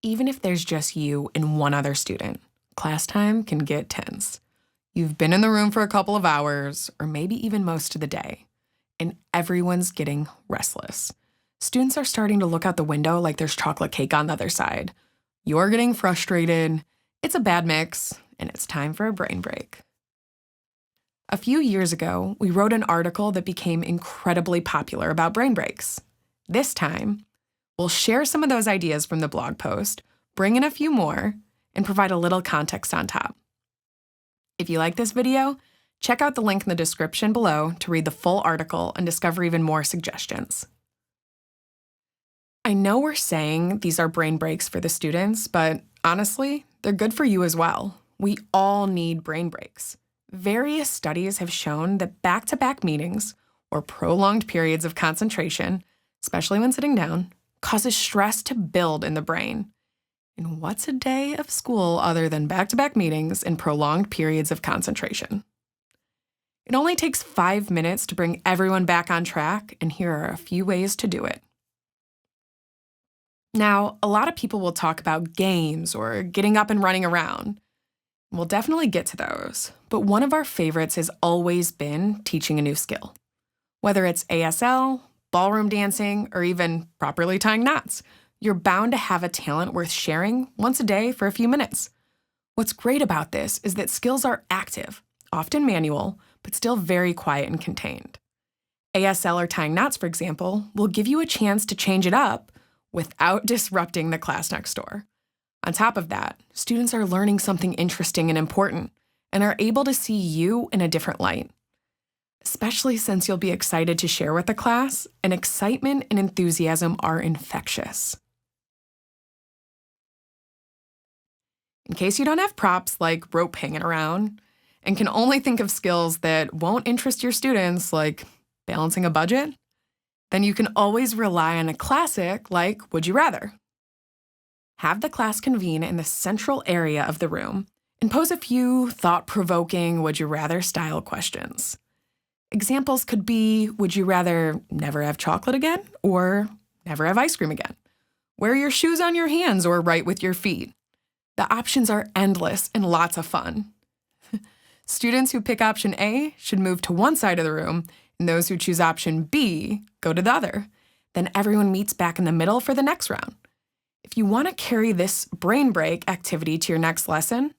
Even if there's just you and one other student, class time can get tense. You've been in the room for a couple of hours, or maybe even most of the day, and everyone's getting restless. Students are starting to look out the window like there's chocolate cake on the other side. You're getting frustrated, it's a bad mix, and it's time for a brain break. A few years ago, we wrote an article that became incredibly popular about brain breaks. This time, we'll share some of those ideas from the blog post, bring in a few more, and provide a little context on top. If you like this video, check out the link in the description below to read the full article and discover even more suggestions. I know we're saying these are brain breaks for the students, but honestly, they're good for you as well. We all need brain breaks. Various studies have shown that back-to-back meetings or prolonged periods of concentration, especially when sitting down, causes stress to build in the brain. And what's a day of school other than back-to-back meetings and prolonged periods of concentration? It only takes 5 minutes to bring everyone back on track, and here are a few ways to do it. Now, a lot of people will talk about games or getting up and running around. We'll definitely get to those, but one of our favorites has always been teaching a new skill. Whether it's ASL, ballroom dancing, or even properly tying knots, you're bound to have a talent worth sharing once a day for a few minutes. What's great about this is that skills are active, often manual, but still very quiet and contained. ASL or tying knots, for example, will give you a chance to change it up without disrupting the class next door. On top of that, students are learning something interesting and important and are able to see you in a different light. Especially since you'll be excited to share with the class, and excitement and enthusiasm are infectious. In case you don't have props like rope hanging around and can only think of skills that won't interest your students, like balancing a budget, then you can always rely on a classic like Would You Rather. Have the class convene in the central area of the room and pose a few thought-provoking Would You Rather style questions. Examples could be, would you rather never have chocolate again or never have ice cream again? Wear your shoes on your hands or write with your feet? The options are endless and lots of fun. Students who pick option A should move to one side of the room, and those who choose option B go to the other. Then everyone meets back in the middle for the next round. If you want to carry this brain break activity to your next lesson,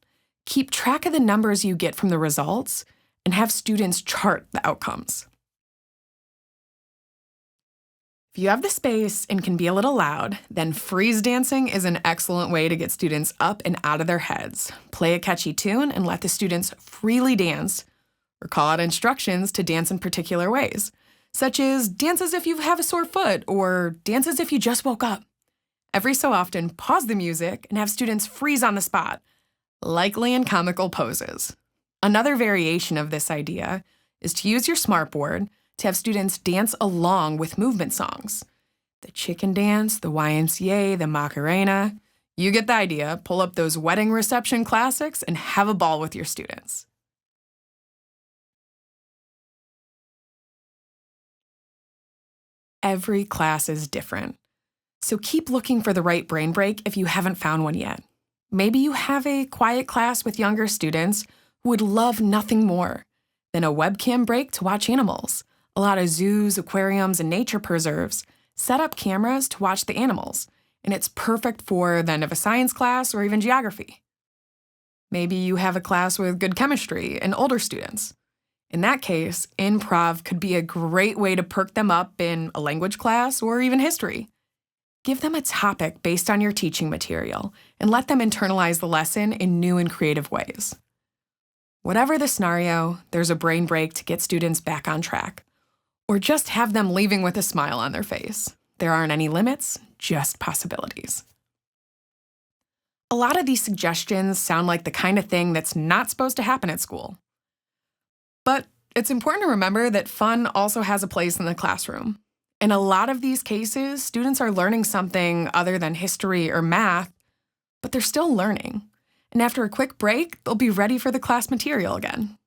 keep track of the numbers you get from the results and have students chart the outcomes. If you have the space and can be a little loud, then freeze dancing is an excellent way to get students up and out of their heads. Play a catchy tune and let the students freely dance, or call out instructions to dance in particular ways, such as dance as if you have a sore foot or dance as if you just woke up. Every so often, pause the music and have students freeze on the spot, likely in comical poses. Another variation of this idea is to use your smartboard to have students dance along with movement songs. The chicken dance, the YMCA, the Macarena. You get the idea. Pull up those wedding reception classics and have a ball with your students. Every class is different, so keep looking for the right brain break if you haven't found one yet. Maybe you have a quiet class with younger students who would love nothing more than a webcam break to watch animals. A lot of zoos, aquariums, and nature preserves set up cameras to watch the animals, and it's perfect for the end of a science class or even geography. Maybe you have a class with good chemistry and older students. In that case, improv could be a great way to perk them up in a language class or even history. Give them a topic based on your teaching material and let them internalize the lesson in new and creative ways. Whatever the scenario, there's a brain break to get students back on track, or just have them leaving with a smile on their face. There aren't any limits, just possibilities. A lot of these suggestions sound like the kind of thing that's not supposed to happen at school. But it's important to remember that fun also has a place in the classroom. In a lot of these cases, students are learning something other than history or math, but they're still learning. And after a quick break, they'll be ready for the class material again.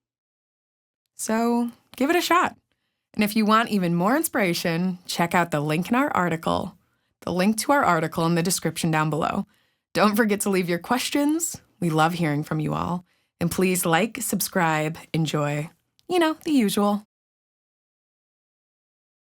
So give it a shot. And if you want even more inspiration, check out the link to our article in the description down below. Don't forget to leave your questions. We love hearing from you all. And please like, subscribe, enjoy. You know, the usual.